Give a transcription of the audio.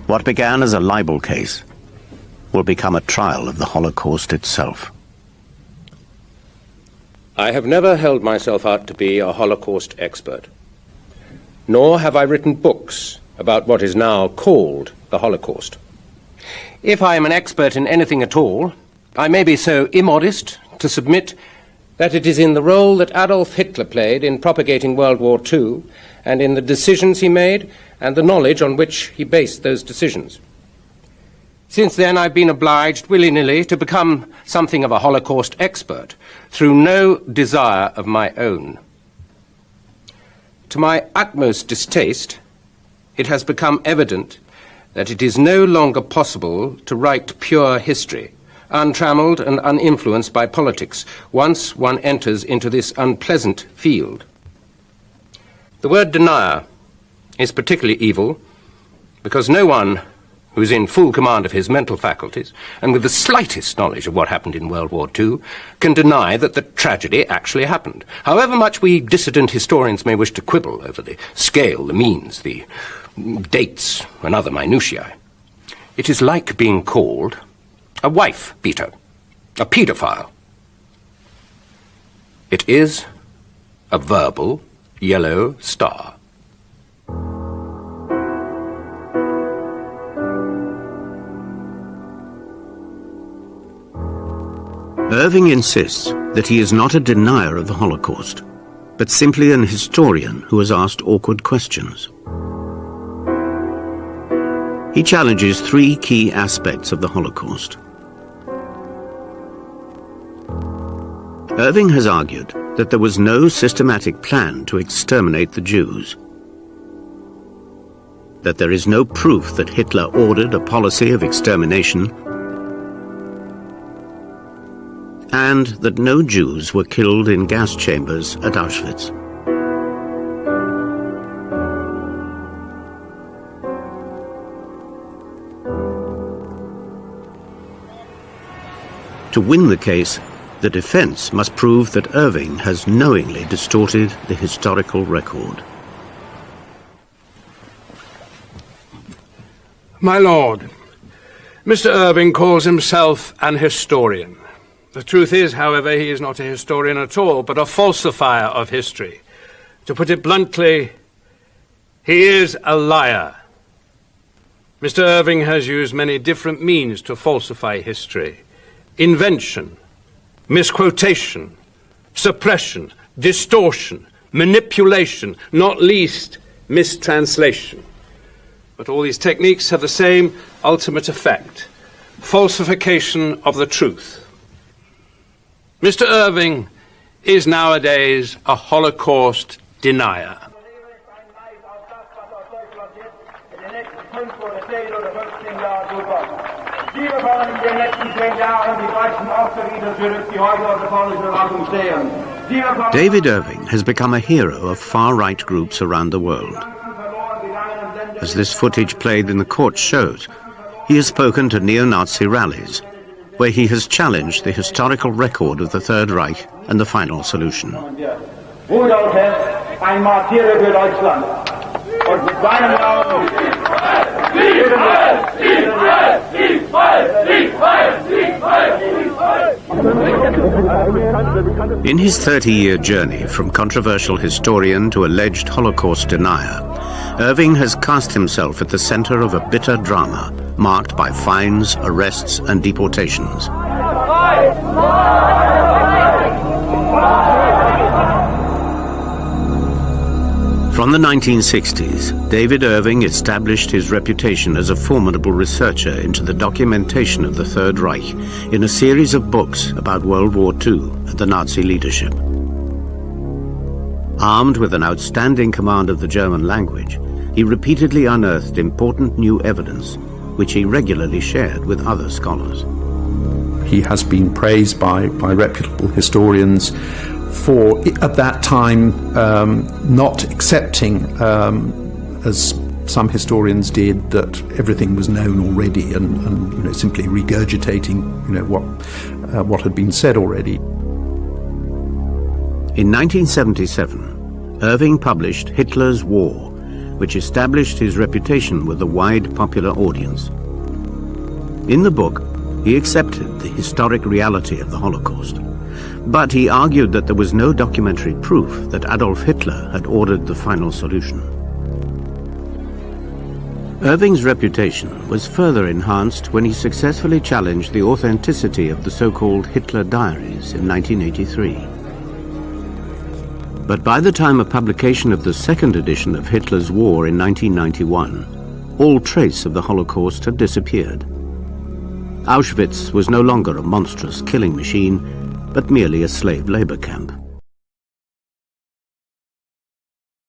What began as a libel case will become a trial of the Holocaust itself. I have never held myself out to be a Holocaust expert, nor have I written books about what is now called the Holocaust. If I am an expert in anything at all, I may be so immodest to submit that it is in the role that Adolf Hitler played in propagating World War II, and in the decisions he made, and the knowledge on which he based those decisions. Since then, I've been obliged, willy-nilly, to become something of a Holocaust expert, through no desire of my own. To my utmost distaste, it has become evident that it is no longer possible to write pure history, untrammeled and uninfluenced by politics, once one enters into this unpleasant field. The word denier is particularly evil because no one who is in full command of his mental faculties and with the slightest knowledge of what happened in World War II can deny that the tragedy actually happened, however much we dissident historians may wish to quibble over the scale, the means, the dates and other minutiae. It is like being called a wife-beater, a paedophile. It is a verbal yellow star. Irving insists that he is not a denier of the Holocaust, but simply an historian who has asked awkward questions. He challenges three key aspects of the Holocaust. Irving has argued that there was no systematic plan to exterminate the Jews, that there is no proof that Hitler ordered a policy of extermination, and that no Jews were killed in gas chambers at Auschwitz. To win the case, the defense must prove that Irving has knowingly distorted the historical record. My lord, Mr. Irving calls himself an historian. The truth is, however, he is not a historian at all, but a falsifier of history. To put it bluntly, he is a liar. Mr. Irving has used many different means to falsify history. Invention, misquotation, suppression, distortion, manipulation, not least mistranslation. But all these techniques have the same ultimate effect: falsification of the truth. Mr. Irving is nowadays a Holocaust denier. David Irving has become a hero of far-right groups around the world. As this footage played in the court shows, he has spoken to neo-Nazi rallies, where he has challenged the historical record of the Third Reich and the final solution. In his 30-year journey from controversial historian to alleged Holocaust denier, Irving has cast himself at the center of a bitter drama marked by fines, arrests, and deportations. From the 1960s, David Irving established his reputation as a formidable researcher into the documentation of the Third Reich in a series of books about World War II and the Nazi leadership. Armed with an outstanding command of the German language, he repeatedly unearthed important new evidence, which he regularly shared with other scholars. He has been praised by reputable historians for, at that time, not accepting, as some historians did, that everything was known already, and simply regurgitating, what had been said already. In 1977, Irving published Hitler's War, which established his reputation with a wide popular audience. In the book, he accepted the historic reality of the Holocaust, but he argued that there was no documentary proof that Adolf Hitler had ordered the final solution. Irving's reputation was further enhanced when he successfully challenged the authenticity of the so-called Hitler diaries in 1983. But by the time of publication of the second edition of Hitler's War in 1991, all trace of the Holocaust had disappeared. Auschwitz was no longer a monstrous killing machine, but merely a slave labor camp.